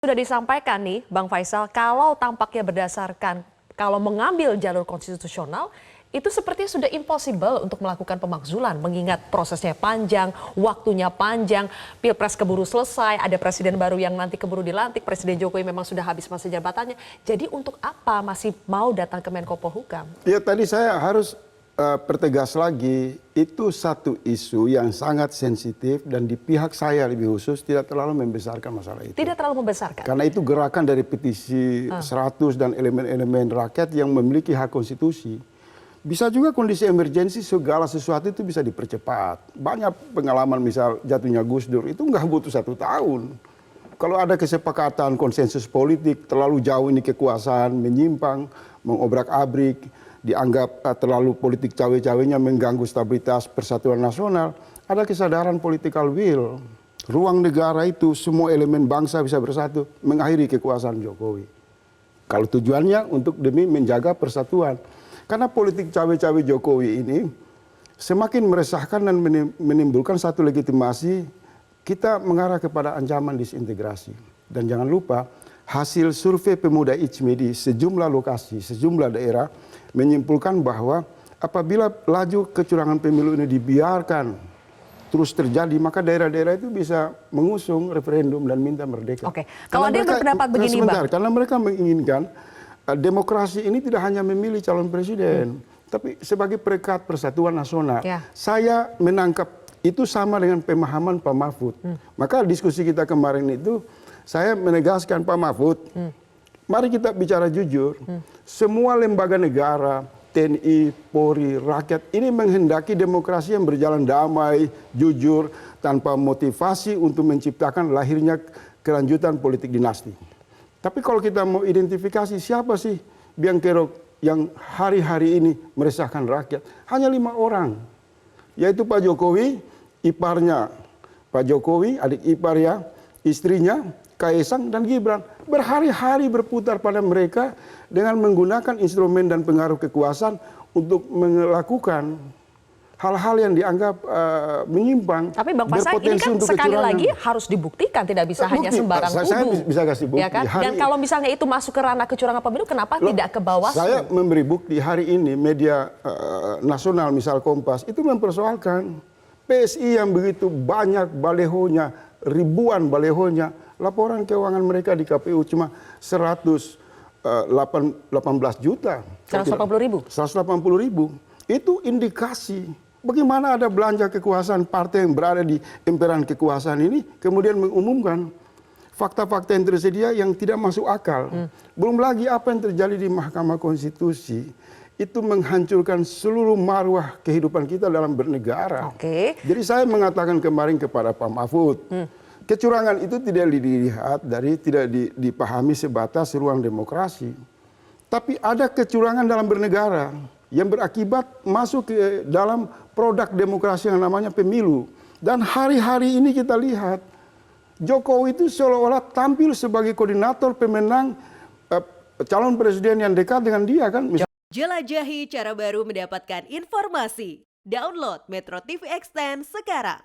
Sudah disampaikan nih Bang Faisal, kalau tampaknya berdasarkan kalau mengambil jalur konstitusional itu sepertinya sudah impossible untuk melakukan pemakzulan mengingat prosesnya panjang, waktunya panjang, Pilpres keburu selesai, ada presiden baru yang nanti keburu dilantik, Presiden Jokowi memang sudah habis masa jabatannya. Jadi untuk apa masih mau datang ke Menko Polhukam? Ya tadi saya harus pertegas lagi, itu satu isu yang sangat sensitif dan di pihak saya lebih khusus tidak terlalu membesarkan masalah itu. Tidak terlalu membesarkan? Karena itu gerakan dari petisi 100 dan elemen-elemen rakyat yang memiliki hak konstitusi. Bisa juga kondisi emergensi segala sesuatu itu bisa dipercepat. Banyak pengalaman misal jatuhnya Gus Dur itu nggak butuh 1 tahun. Kalau ada kesepakatan konsensus politik terlalu jauh ini kekuasaan menyimpang, mengobrak-abrik, dianggap terlalu politik cawe-cawenya mengganggu stabilitas persatuan nasional, ada kesadaran political will. Ruang negara itu semua elemen bangsa bisa bersatu mengakhiri kekuasaan Jokowi. Kalau tujuannya untuk demi menjaga persatuan. Karena politik cawe-cawe Jokowi ini semakin meresahkan dan menimbulkan satu legitimasi kita mengarah kepada ancaman disintegrasi. Dan jangan lupa hasil survei pemuda ICMI di sejumlah lokasi, sejumlah daerah menyimpulkan bahwa apabila laju kecurangan pemilu ini dibiarkan terus terjadi, maka daerah-daerah itu bisa mengusung referendum dan minta merdeka. Oke, kalau ada yang berpendapat begini, Bang. Karena mereka menginginkan demokrasi ini tidak hanya memilih calon presiden, tapi sebagai perekat persatuan nasional. Ya. Saya menangkap itu sama dengan pemahaman Pak Mahfud. Maka diskusi kita kemarin itu, saya menegaskan Pak Mahfud, mari kita bicara jujur. Semua lembaga negara, TNI, Polri, rakyat ini menghendaki demokrasi yang berjalan damai, jujur, tanpa motivasi untuk menciptakan lahirnya kelanjutan politik dinasti. Tapi kalau kita mau identifikasi siapa sih biang kerok yang hari-hari ini meresahkan rakyat, hanya 5 orang, yaitu Pak Jokowi, iparnya Pak Jokowi, adik iparnya, istrinya, Kaisang dan Gibran, berhari-hari berputar pada mereka dengan menggunakan instrumen dan pengaruh kekuasaan untuk melakukan hal-hal yang dianggap menyimpang. Tapi Bang Faisal, ini kan sekali lagi harus dibuktikan, tidak bisa hanya sembarang tuduh. Saya bisa kasih bukti. Ya kan? Dan kalau misalnya itu masuk ke ranah kecurangan pemilu, kenapa tidak ke Bawaslu? Saya memberi bukti hari ini media nasional, misal Kompas, itu mempersoalkan PSI yang begitu banyak balehonya, ribuan balehonya, laporan keuangan mereka di KPU cuma 118 juta. 180.000? 180.000. Itu indikasi bagaimana ada belanja kekuasaan partai yang berada di emperan kekuasaan ini kemudian mengumumkan fakta-fakta yang tersedia yang tidak masuk akal. Belum lagi apa yang terjadi di Mahkamah Konstitusi itu menghancurkan seluruh marwah kehidupan kita dalam bernegara. Jadi saya mengatakan kemarin kepada Pak Mahfud, kecurangan itu tidak dilihat dari tidak dipahami sebatas ruang demokrasi. Tapi ada kecurangan dalam bernegara yang berakibat masuk ke dalam produk demokrasi yang namanya pemilu. Dan hari-hari ini kita lihat Jokowi itu seolah-olah tampil sebagai koordinator pemenang calon presiden yang dekat dengan dia kan. Jelajahi cara baru mendapatkan informasi. Download Metro TV Extend sekarang.